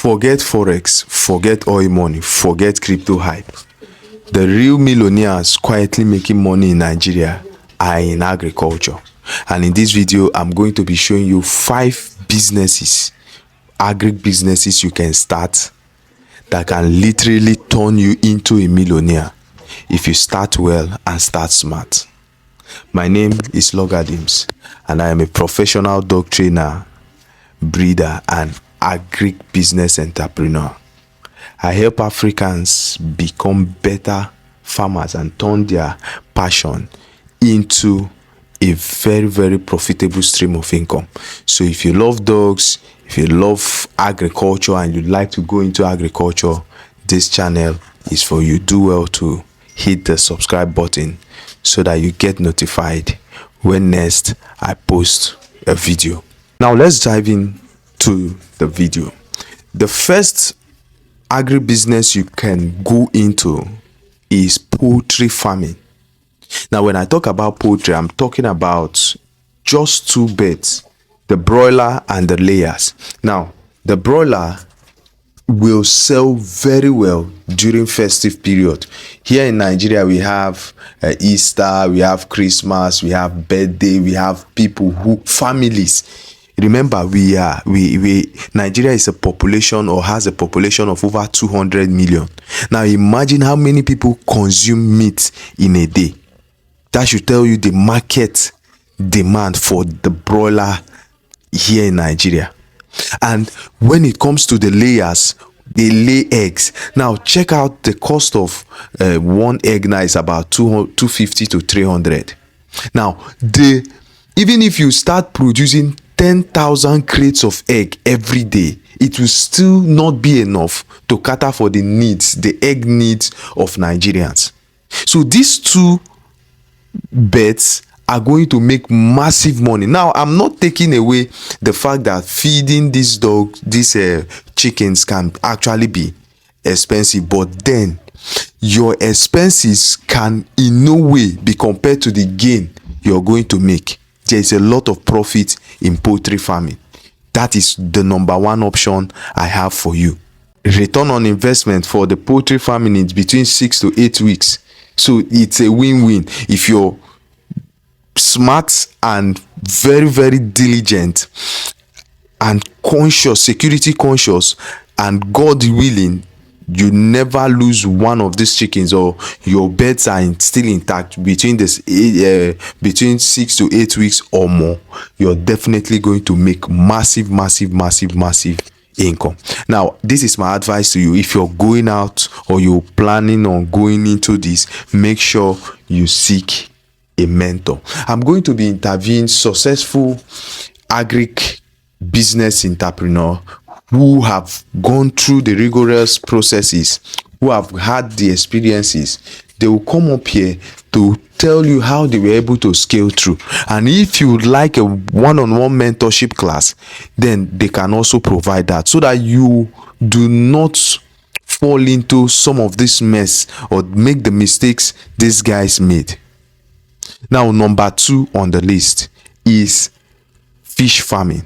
Forget forex, forget oil money, forget crypto hype. The real millionaires quietly making money in Nigeria are in agriculture. And in this video, I'm going to be showing you 5 businesses, agribusinesses you can start that can literally turn you into a millionaire if you start well and start smart. My name is Logadims, and I am a professional dog trainer, breeder, and agribusiness entrepreneur. I help Africans become better farmers and turn their passion into a very profitable stream of income. So if you love dogs, if you love agriculture and you'd like to go into agriculture, this channel is for you. Do well to hit the subscribe button so that you get notified when next I post a video. Now let's dive into the video. The first agribusiness you can go into is poultry farming. Now when I talk about poultry, I'm talking about just 2 birds, the broiler and the layers. Now the broiler will sell very well during festive period. Here in Nigeria, we have Easter, we have Christmas, we have birthday, we have people who families. Remember, Nigeria is a population or has a population of over 200 million. Now imagine how many people consume meat in a day. That should tell you the market demand for the broiler here in Nigeria. And when it comes to the layers, they lay eggs. Now check out the cost of one egg. Now is about 250 to 300. Now even if you start producing 10,000 crates of egg every day, it will still not be enough to cater for the needs, the egg needs of Nigerians. So these 2 bets are going to make massive money. Now I'm not taking away the fact that feeding these chickens can actually be expensive, but then your expenses can in no way be compared to the gain you're going to make. There is a lot of profit in poultry farming. That is the number 1 option I have for you. Return on investment for the poultry farming is between 6 to 8 weeks. So it's a win-win. If you're smart and very diligent and conscious, security conscious, and God willing, you never lose one of these chickens, or your birds are still intact between 6 to 8 weeks or more. You're definitely going to make massive income. Now this is my advice to you. If you're going out or you're planning on going into this, make sure you seek a mentor. I'm going to be interviewing successful agribusiness entrepreneur who have gone through the rigorous processes, who have had the experiences. They will come up here to tell you how they were able to scale through. And if you would like a one-on-one mentorship class, then they can also provide that, so that you do not fall into some of this mess or make the mistakes these guys made. Now number 2 on the list is fish farming.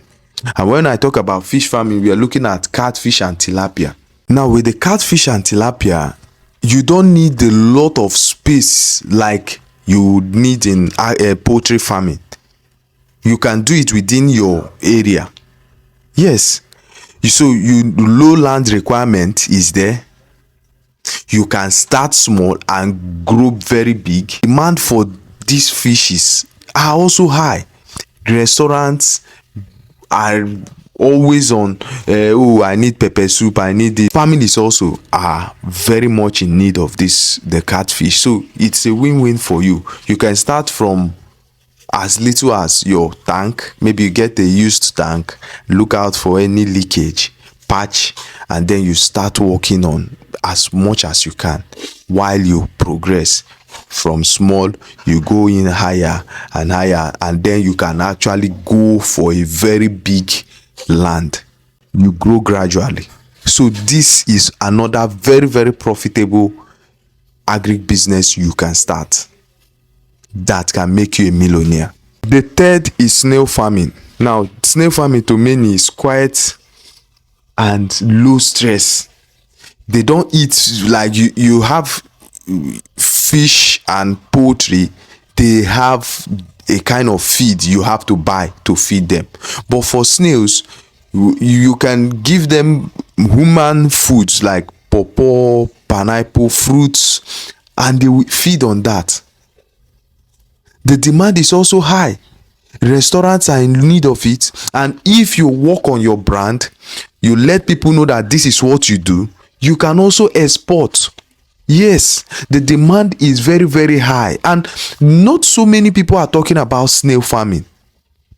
And when I talk about fish farming, we are looking at catfish and tilapia. Now with the catfish and tilapia, you don't need a lot of space like you would need in poultry farming. You can do it within your area. Yes, so low land requirement is there. You can start small and grow very big. Demand for these fishes are also high. Restaurants are always on oh, I need pepper soup, I need this. Families also are very much in need of the catfish. So it's a win-win for you. You can start from as little as your tank. Maybe you get a used tank, look out for any leakage, patch, and then you start working on as much as you can. While you progress from small, you go in higher and higher, and then you can actually go for a very big land. You grow gradually. So this is another very profitable agribusiness you can start that can make you a millionaire. The third is snail farming. Now snail farming to many is quite and low stress. They don't eat like you have fish and poultry. They have a kind of feed you have to buy to feed them, but for snails you can give them human foods like pawpaw, pineapple, fruits, and they will feed on that. The demand is also high. Restaurants are in need of it, and if you work on your brand, you let people know that this is what you do, you can also export. Yes, the demand is very, very high, and not so many people are talking about snail farming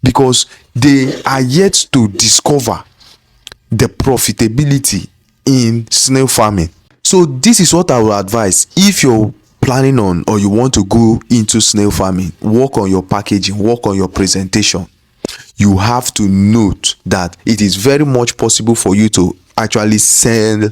because they are yet to discover the profitability in snail farming. So this is what I would advise. If you're planning on or you want to go into snail farming, work on your packaging, work on your presentation. You have to note that it is very much possible for you to actually sell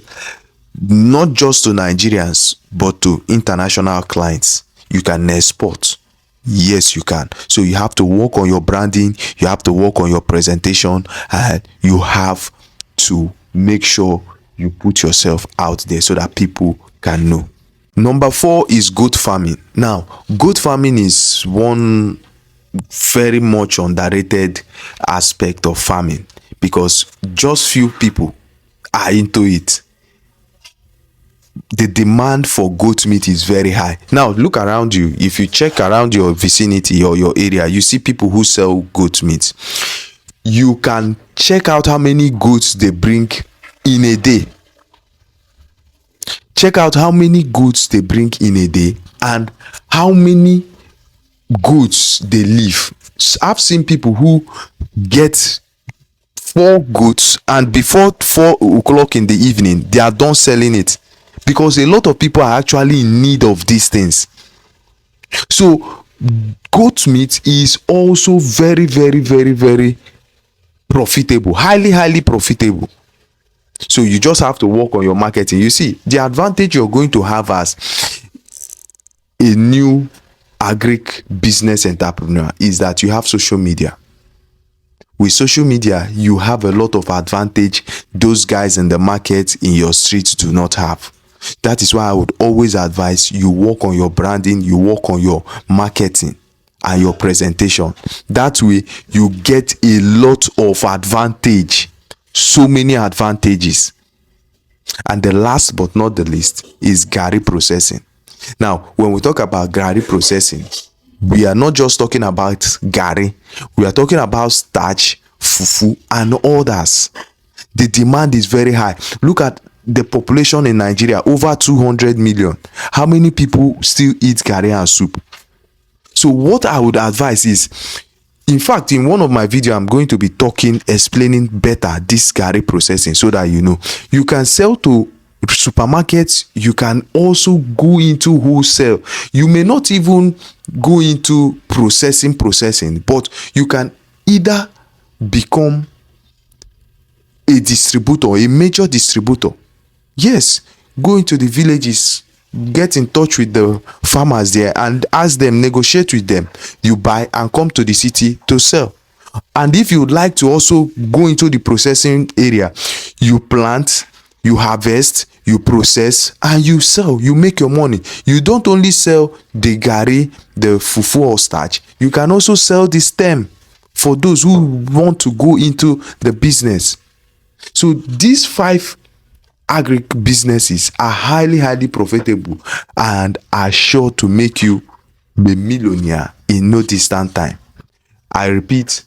not just to Nigerians but to international clients. You can export. Yes, you can. So you have to work on your branding, you have to work on your presentation, and you have to make sure you put yourself out there so that people can know. Number 4 is goat farming. Now, goat farming is one very much underrated aspect of farming because just few people are into it. The demand for goat meat is very high. Now look around you. If you check around your vicinity or your area, you see people who sell goat meat. You can check out how many goats they bring in a day. Check out how many goats they bring in a day and how many goats they leave. I've seen people who get 4 goats and before 4 o'clock in the evening they are done selling it, because a lot of people are actually in need of these things. So goat meat is also very, very, very, very profitable, highly profitable. So you just have to work on your marketing. You see, the advantage you're going to have as a new agribusiness entrepreneur is that you have social media. With social media, you have a lot of advantage those guys in the market in your streets do not have. That is why I would always advise you work on your branding, you work on your marketing and your presentation. That way you get a lot of advantage, so many advantages. And the last but not the least is garri processing. Now, when we talk about garri processing, we are not just talking about garri, we are talking about starch, fufu, and others. The demand is very high. Look at the population in Nigeria, over 200 million. How many people still eat garri and soup? So what I would advise is, in fact, in one of my videos, I'm going to be explaining better this garri processing so that you know. You can sell to supermarkets, you can also go into wholesale. You may not even go into processing, but you can either become a distributor, a major distributor. Yes, go into the villages, get in touch with the farmers there and ask them, negotiate with them. You buy and come to the city to sell. And if you would like to also go into the processing area, you plant, you harvest, you process, and you sell. You make your money. You don't only sell the garri, the fufu or starch, you can also sell the stem for those who want to go into the business. So these 5 agribusinesses are highly profitable and are sure to make you a millionaire in no distant time. I repeat,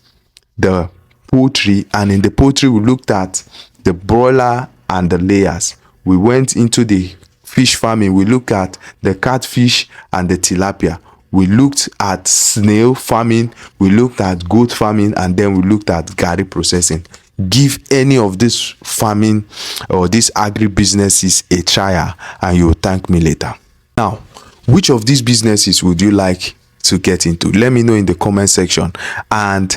the poultry, and in the poultry we looked at the broiler and the layers. We went into the fish farming, we looked at the catfish and the tilapia. We looked at snail farming, we looked at goat farming, and then we looked at garri processing. Give any of this farming or these agribusinesses a trial and you will thank me later. Now, which of these businesses would you like to get into? Let me know in the comment section and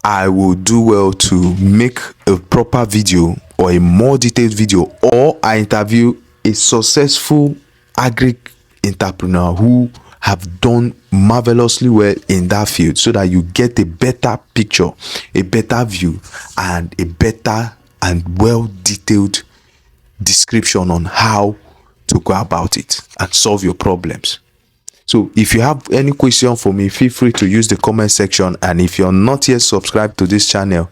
I will do well to make a proper video or a more detailed video, or I interview a successful agri entrepreneur who have done marvelously well in that field, so that you get a better picture, a better view, and a better and well detailed description on how to go about it and solve your problems. So if you have any question for me, feel free to use the comment section, and if you're not yet subscribed to this channel,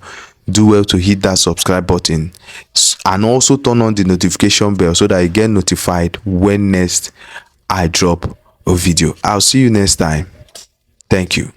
do well to hit that subscribe button and also turn on the notification bell so that you get notified when next I drop a video. I'll see you next time. Thank you.